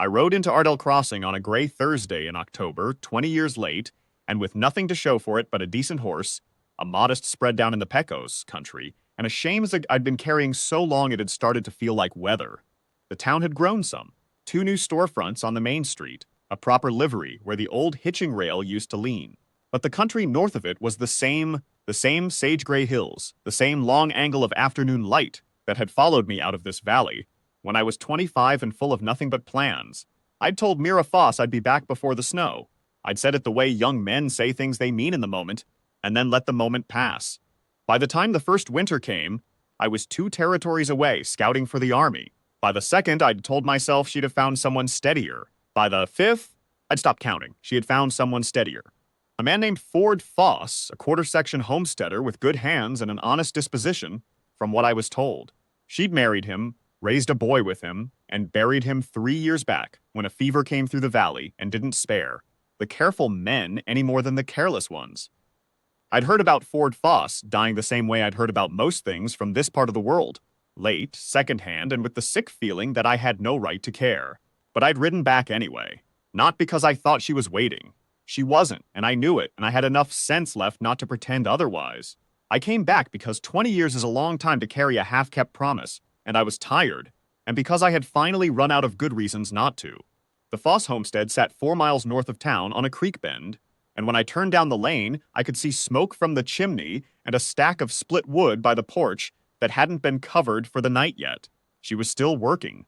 I rode into Ardell Crossing on a gray Thursday in October, 20 years late, and with nothing to show for it but a decent horse, a modest spread down in the Pecos country, and a shame as I'd been carrying so long it had started to feel like weather. The town had grown some. 2 new storefronts on the main street, a proper livery where the old hitching rail used to lean. But the country north of it was the same sage-gray hills, the same long angle of afternoon light that had followed me out of this valley when I was 25 and full of nothing but plans. I'd told Mira Foss I'd be back before the snow. I'd said it the way young men say things they mean in the moment, and then let the moment pass. By the time the first winter came, I was 2 territories away scouting for the army. By the second, I'd told myself she'd have found someone steadier. By the 5th, I'd stopped counting. She had found someone steadier. A man named Ford Foss, a quarter-section homesteader with good hands and an honest disposition, from what I was told. She'd married him, raised a boy with him, and buried him 3 years back when a fever came through the valley and didn't spare the careful men any more than the careless ones. I'd heard about Ford Foss dying the same way I'd heard about most things from this part of the world. Late, secondhand, and with the sick feeling that I had no right to care. But I'd ridden back anyway. Not because I thought she was waiting. She wasn't, and I knew it, and I had enough sense left not to pretend otherwise. I came back because 20 years is a long time to carry a half-kept promise, and I was tired, and because I had finally run out of good reasons not to. The Foss homestead sat 4 miles north of town on a creek bend, and when I turned down the lane, I could see smoke from the chimney and a stack of split wood by the porch that hadn't been covered for the night yet. She was still working.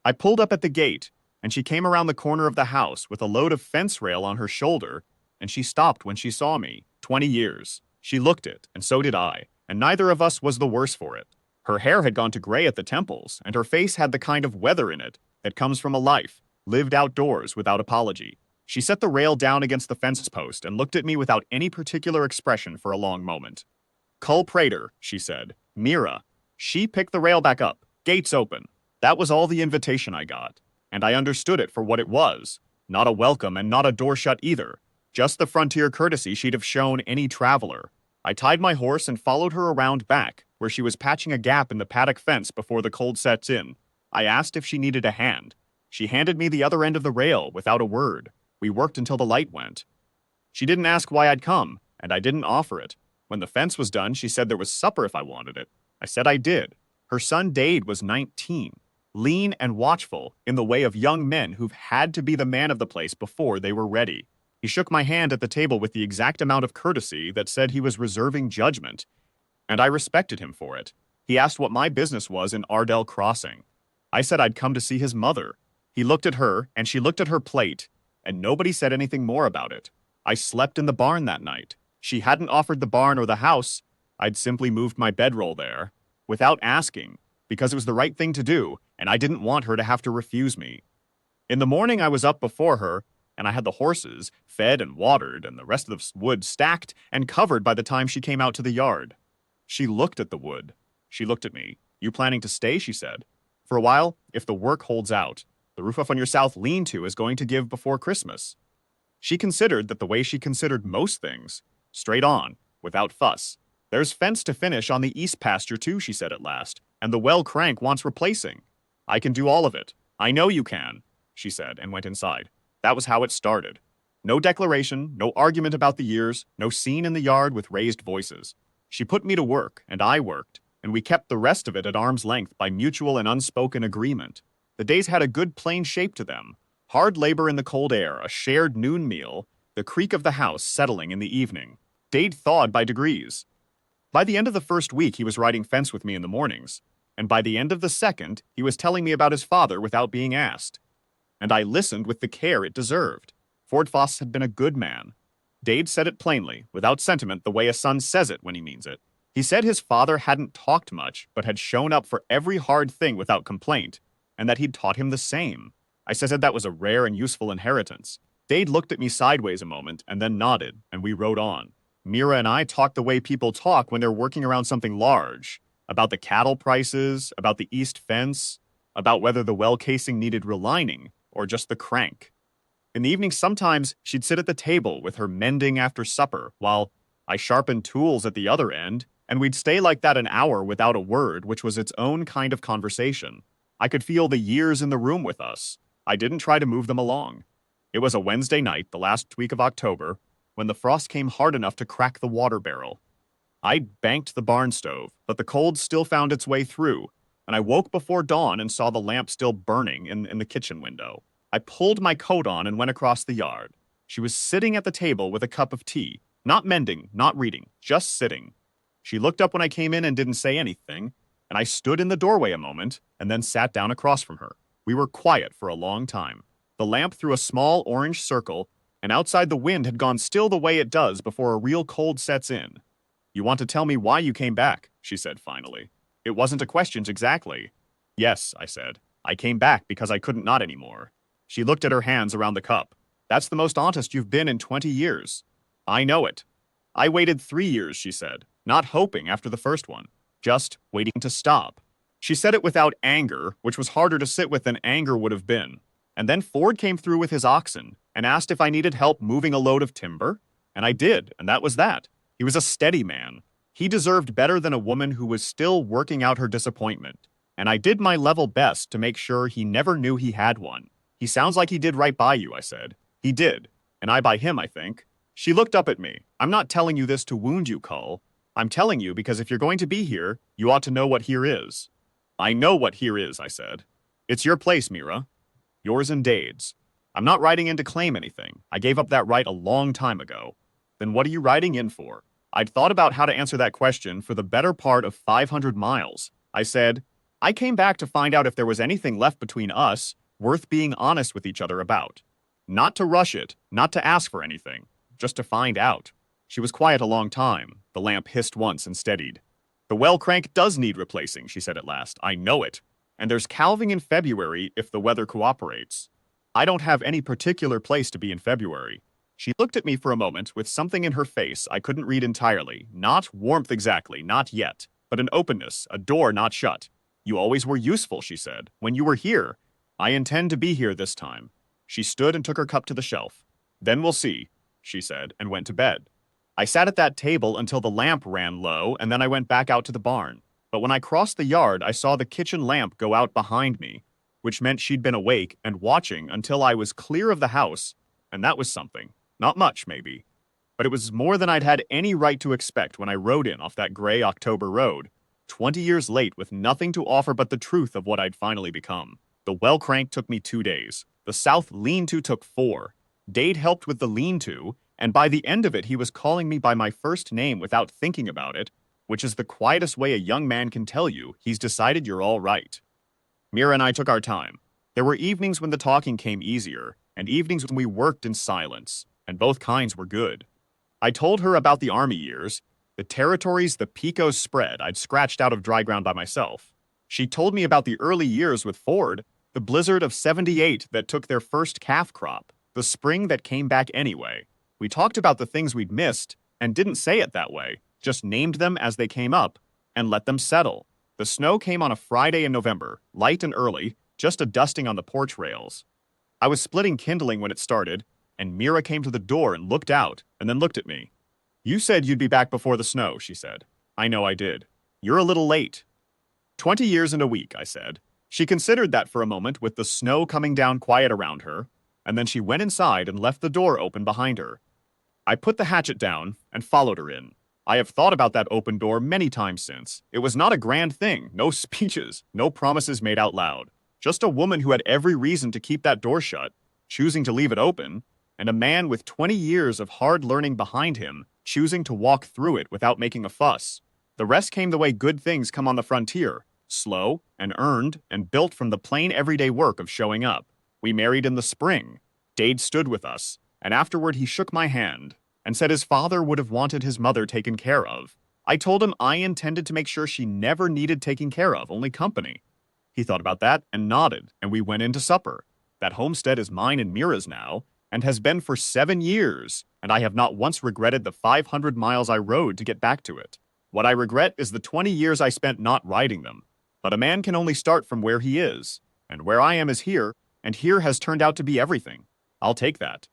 I pulled up at the gate, and she came around the corner of the house with a load of fence rail on her shoulder, and she stopped when she saw me. 20 years. She looked it, and so did I, and neither of us was the worse for it. Her hair had gone to gray at the temples, and her face had the kind of weather in it that comes from a life lived outdoors without apology. She set the rail down against the fence post and looked at me without any particular expression for a long moment. Cull Prater, she said. Mira. She picked the rail back up. Gates open. That was all the invitation I got. And I understood it for what it was. Not a welcome and not a door shut either. Just the frontier courtesy she'd have shown any traveler. I tied my horse and followed her around back, where she was patching a gap in the paddock fence before the cold sets in. I asked if she needed a hand. She handed me the other end of the rail without a word. We worked until the light went. She didn't ask why I'd come, and I didn't offer it. When the fence was done, she said there was supper if I wanted it. I said I did. Her son Dade was 19, lean and watchful in the way of young men who've had to be the man of the place before they were ready. He shook my hand at the table with the exact amount of courtesy that said he was reserving judgment, and I respected him for it. He asked what my business was in Ardell Crossing. I said I'd come to see his mother. He looked at her, and she looked at her plate, and nobody said anything more about it. I slept in the barn that night. She hadn't offered the barn or the house. I'd simply moved my bedroll there, without asking, because it was the right thing to do, and I didn't want her to have to refuse me. In the morning I was up before her, and I had the horses fed and watered and the rest of the wood stacked and covered by the time she came out to the yard. She looked at the wood. She looked at me. You planning to stay, she said. For a while, if the work holds out. The roof up on your south lean-to is going to give before Christmas. She considered that the way she considered most things. Straight on, without fuss. There's fence to finish on the east pasture too, she said at last, and the well crank wants replacing. I can do all of it. I know you can, she said, and went inside. That was how it started. No declaration, no argument about the years, no scene in the yard with raised voices. She put me to work, and I worked, and we kept the rest of it at arm's length by mutual and unspoken agreement. The days had a good plain shape to them. Hard labor in the cold air, a shared noon meal, the creak of the house settling in the evening. Dade thawed by degrees. By the end of the first week, he was riding fence with me in the mornings, and by the end of the second, he was telling me about his father without being asked. And I listened with the care it deserved. Ford Foss had been a good man. Dade said it plainly, without sentiment, the way a son says it when he means it. He said his father hadn't talked much, but had shown up for every hard thing without complaint, and that he'd taught him the same. I said that was a rare and useful inheritance. Dade looked at me sideways a moment, and then nodded, and we rode on. Mira and I talked the way people talk when they're working around something large, about the cattle prices, about the east fence, about whether the well casing needed relining, or just the crank. In the evening, sometimes she'd sit at the table with her mending after supper, while I sharpened tools at the other end, and we'd stay like that an hour without a word, which was its own kind of conversation. I could feel the years in the room with us. I didn't try to move them along. It was a Wednesday night, the last week of October, when the frost came hard enough to crack the water barrel. I banked the barn stove, but the cold still found its way through, and I woke before dawn and saw the lamp still burning in the kitchen window. I pulled my coat on and went across the yard. She was sitting at the table with a cup of tea, not mending, not reading, just sitting. She looked up when I came in and didn't say anything, and I stood in the doorway a moment and then sat down across from her. We were quiet for a long time. The lamp threw a small orange circle, and outside the wind had gone still the way it does before a real cold sets in. "You want to tell me why you came back?" she said finally. It wasn't a question exactly. "Yes," I said. "I came back because I couldn't not anymore." She looked at her hands around the cup. "That's the most honest you've been in 20 years. "I know it. I waited 3 years," she said, not hoping after the first one, just waiting to stop. She said it without anger, which was harder to sit with than anger would have been. And then Ford came through with his oxen and asked if I needed help moving a load of timber, and I did, and that was that. He was a steady man. He deserved better than a woman who was still working out her disappointment, and I did my level best to make sure he never knew he had one. "He sounds like he did right by you," I said. "He did, and I by him, I think." She looked up at me. "I'm not telling you this to wound you, Cull. I'm telling you because if you're going to be here, you ought to know what here is." "I know what here is," I said. "It's your place, Mira. Yours and Dade's. I'm not riding in to claim anything. I gave up that right a long time ago." "Then what are you riding in for?" I'd thought about how to answer that question for the better part of 500 miles. I said, "I came back to find out if there was anything left between us worth being honest with each other about. Not to rush it, not to ask for anything, just to find out." She was quiet a long time. The lamp hissed once and steadied. "The well crank does need replacing," she said at last. "I know it. And there's calving in February if the weather cooperates. I don't have any particular place to be in February." She looked at me for a moment with something in her face I couldn't read entirely. Not warmth exactly, not yet, but an openness, a door not shut. "You always were useful," she said, "when you were here. I intend to be here this time." She stood and took her cup to the shelf. "Then we'll see," she said, and went to bed. I sat at that table until the lamp ran low, and then I went back out to the barn. But when I crossed the yard, I saw the kitchen lamp go out behind me, which meant she'd been awake and watching until I was clear of the house, and that was something. Not much, maybe. But it was more than I'd had any right to expect when I rode in off that gray October road, 20 years late with nothing to offer but the truth of what I'd finally become. The well crank took me 2 days. The south lean-to took 4. Dade helped with the lean-to, and by the end of it he was calling me by my first name without thinking about it, which is the quietest way a young man can tell you he's decided you're all right. Mira and I took our time. There were evenings when the talking came easier, and evenings when we worked in silence, and both kinds were good. I told her about the army years, the territories the Picos spread I'd scratched out of dry ground by myself. She told me about the early years with Ford, the blizzard of '78 that took their first calf crop, the spring that came back anyway. We talked about the things we'd missed, and didn't say it that way, just named them as they came up, and let them settle. The snow came on a Friday in November, light and early, just a dusting on the porch rails. I was splitting kindling when it started, and Mira came to the door and looked out, and then looked at me. "You said you'd be back before the snow," she said. "I know I did. You're a little late." 20 years and a week, I said. She considered that for a moment with the snow coming down quiet around her, and then she went inside and left the door open behind her. I put the hatchet down and followed her in. I have thought about that open door many times since. It was not a grand thing, no speeches, no promises made out loud. Just a woman who had every reason to keep that door shut, choosing to leave it open, and a man with 20 years of hard learning behind him, choosing to walk through it without making a fuss. The rest came the way good things come on the frontier, slow and earned and built from the plain everyday work of showing up. We married in the spring. Dade stood with us, and afterward he shook my hand and said his father would have wanted his mother taken care of. I told him I intended to make sure she never needed taking care of, only company. He thought about that and nodded, and we went in to supper. That homestead is mine and Mira's now, and has been for 7 years, and I have not once regretted the 500 miles I rode to get back to it. What I regret is the 20 years I spent not riding them. But a man can only start from where he is, and where I am is here, and here has turned out to be everything. I'll take that.